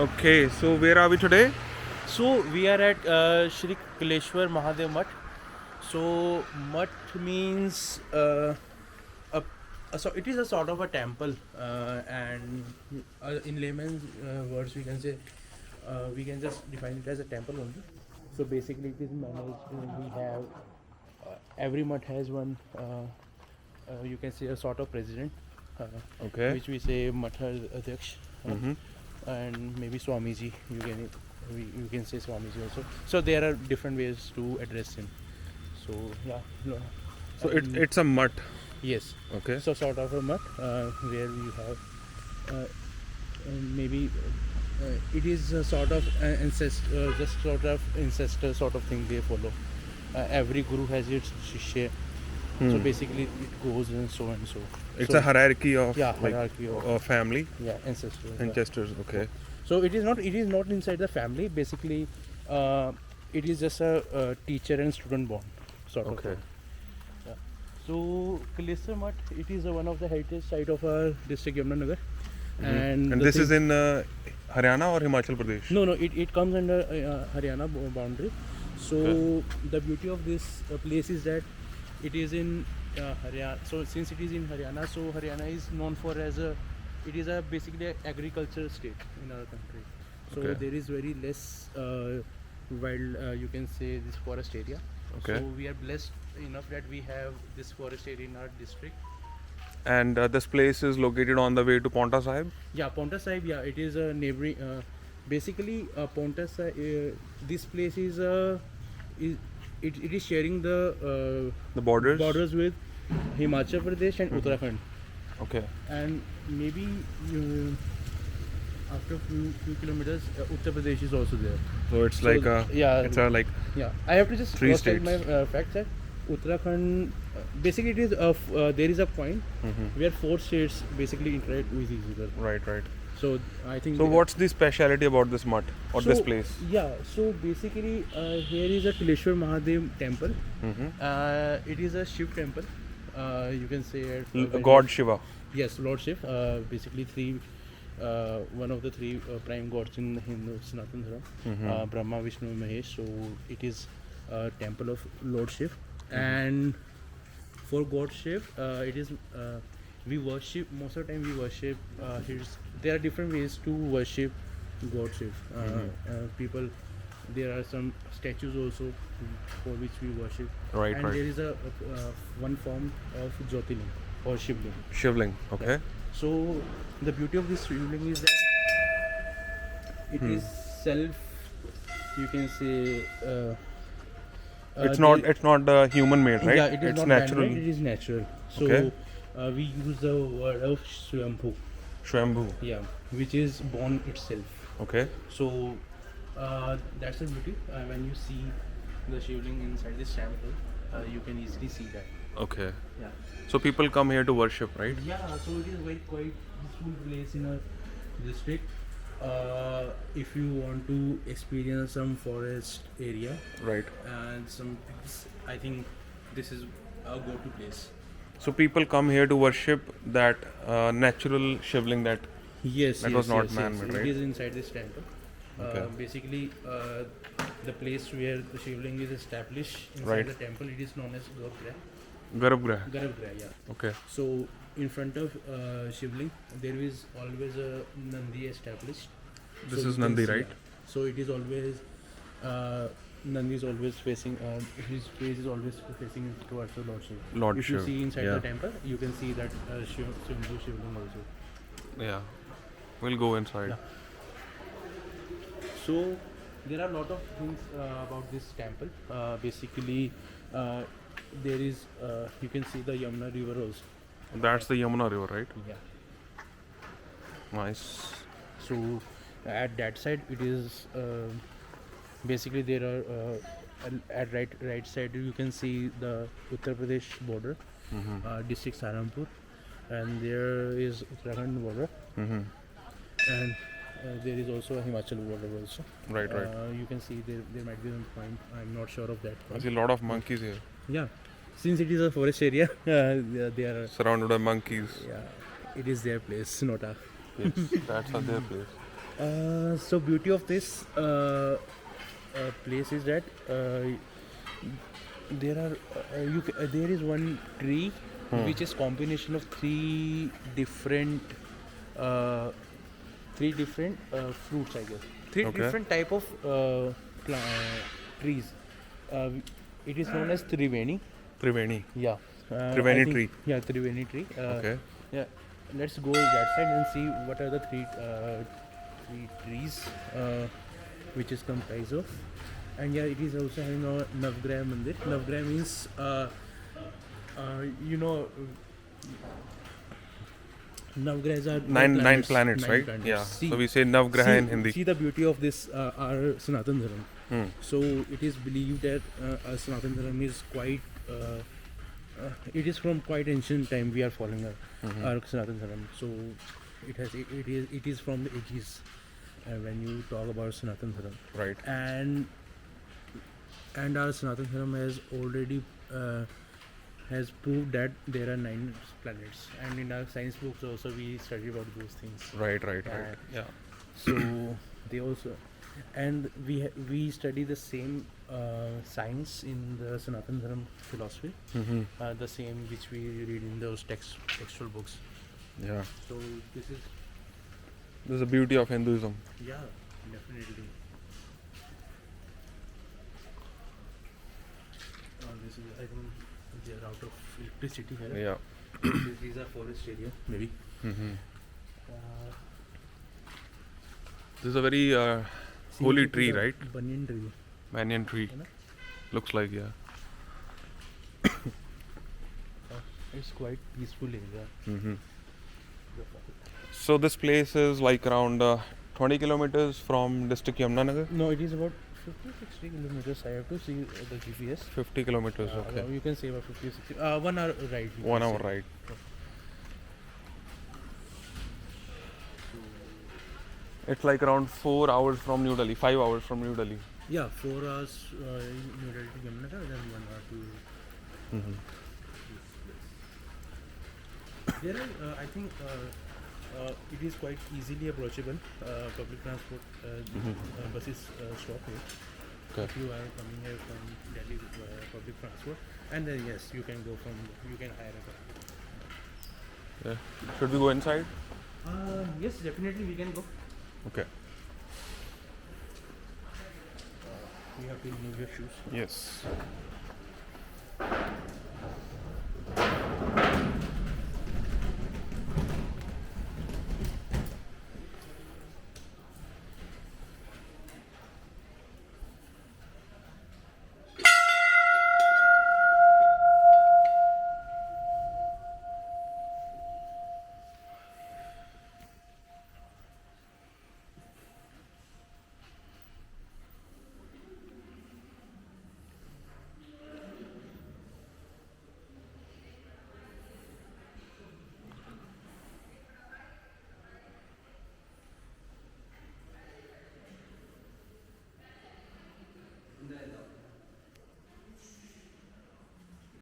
Okay, so where are we today? So we are at Shri Kileshwar Mahadev Mutt. So Mutt means so it is a sort of a temple, and in layman's words we can just define it as a temple only. So basically, it is managed. We have every mutt has one. You can say a sort of president, uh, Okay. which we say Mathar Adhyaksh. Mm-hmm. And maybe Swamiji. You can say Swamiji also. So there are different ways to address him. So yeah, no, So and it's a mutt. yes. Okay. So sort of a mutt where we have maybe it is a sort of just sort of ancestor sort of thing they follow. Every guru has its shishya. So basically it goes and so and so. It's So a hierarchy of yeah, like hierarchy of family ancestors. ancestors. Okay. So it is not inside the family. Basically, it is just a teacher and student bond sort of Okay. thing. Yeah. So Kalesar Mutt, it is one of the heritage site of our district Yamunanagar, And the this is thing- in Haryana or Himachal Pradesh? no, it comes under Haryana boundary. So Okay. the beauty of this place is that it is in Haryana. So since it is in Haryana, so Haryana is known for as a it is a basically a agricultural state in our country. So Okay. there is very less wild you can say this forest area. Okay. So we are blessed enough that we have this forest area in our district. And this place is located on the way to Paonta Sahib. Yeah, Paonta Sahib. Yeah, it is a neighboring. Basically, Paonta Sahib. This place is it is sharing the The borders. borders with Himachal Pradesh and Uttarakhand, Okay. and maybe after few kilometers, Uttar Pradesh is also there. So it's So, like a yeah. It's a like Yeah, I have to just Three cross check my states. facts. That Uttarakhand, basically, it is there is a point where four states basically interact with each other. right. So I think. So what's the speciality about this mutt or this place? Yeah, so basically, here is a Kileshwar Mahadev temple. Mm-hmm. It is a Shiv temple. You can say God Shiva. Yes, Lord Shiv. Basically, one of the three prime gods in Hindu Sanatana Dharma, Brahma, Vishnu, and Mahesh. So it is a temple of Lord Shiv, and for God Shiv, it is we worship most of the time. We worship there are different ways to worship God Shiv. People, there are some statues also for which we worship, Right, and right. there is a one form of Jyotirling or Shivling. Shivling. Okay. So the beauty of this Shivling is that it is self. You can say. It's not human made, right? Yeah, it is it's not natural. man-made, it is natural. So Okay. we use the word of Swayambhu, Shwambhu. yeah, which is born itself. Okay. So that's the beauty. When you see the Shivling inside this temple, you can easily see that. Okay. Yeah. So people come here to worship, right? Yeah. So it is very quite peaceful place in a district. If you want to experience some forest area Right. and some peace, I think this is a go-to place. So people come here to worship that natural shivling that. Yes, That yes, was not yes, man-made, yes. right? It is inside this temple. Okay. Basically, the place where the Shivling is established inside Right. the temple, it is known as Garbhagriha. Garbhagriha. Garbhagriha, yeah. Okay. So, in front of Shivling, there is always a Nandi established. This So is you can Nandi, see- right? So it is always Nandi is always facing. His face is always facing towards the Lord Shiv. Lord if you Shiv, see inside yeah. the temple, you can see that Shivling also. Yeah. We'll go inside. Yeah. So there are a lot of things about this temple. Basically, there is you can see the Yamuna river also. That's the Yamuna River, right? Yeah. Nice. So at that side, it is basically there are at right side you can see the Uttar Pradesh border, district Saharanpur, and there is Uttarakhand border, Mm-hmm. and there is also a Himachal border also. Right. You can see there might be one point. I'm not sure of that. I Point. see a lot of monkeys here. Yeah, since it is a forest area, they are. Surrounded by monkeys. Yeah, it is their place, not our. Yes. That's their place. So beauty of this place is that there are there is one tree which is combination of uh, three different fruits, I guess. Three Okay. different type of trees. Uh, it is known as Triveni. Triveni. Yeah. Triveni I think- tree. Yeah, Triveni tree. Okay. Yeah. Let's go that side and see what are the three trees which is comprised of. And yeah, it is also having a Navgraha Mandir. Navgraha means you know. Navgrahas are Nine planets, nine right? planets. Yeah. See, So we say Navgraha in Hindi. See the beauty of this our Sanatan Dharam. Hmm. So it is believed that our Sanatan Dharam is quite. It is from quite ancient time. We are following our Sanatan Dharam. So it is from the ages when you talk about Sanatan Dharam, Right. and our Sanatan Dharam has already has proved that there are 9 planets, and in our science books also we study about those things. Right. Yeah. Yeah. So they also, and we study the same science in the Sanatan Dharam philosophy, Mm-hmm. the same which we read in those textual books. Yeah. So this is This is the beauty of Hinduism. yeah, definitely. This is, I think they are out of electricity here. Yeah. These are forest area maybe. Mm-hmm. Uh, This is a very see, holy it is tree, a right? Banyan tree. Banyan tree. है ना? Looks like, yeah. It's quite peaceful area. Mm-hmm. So this place is like around 20 kilometers from district Yamunanagar? No, it is about 50-60 kilometers. I have to see the GPS. 50 kilometers, okay. You can say about 50-60. 1 hour ride. you 1 can hour say. ride. It's like around 4 hours from New Delhi, 5 hours from New Delhi. Yeah, 4 hours New Delhi to Yamuna, and then 1 hour to. Mm-hmm. There are, I think, it is quite easily approachable. Public transport buses stop here. Okay. If you are coming here from Delhi with public transport, and then yes, you can go from, you can hire a car. Yeah. Should we go inside? Yes, definitely we can go. Okay. You have to remove your shoes. Yes.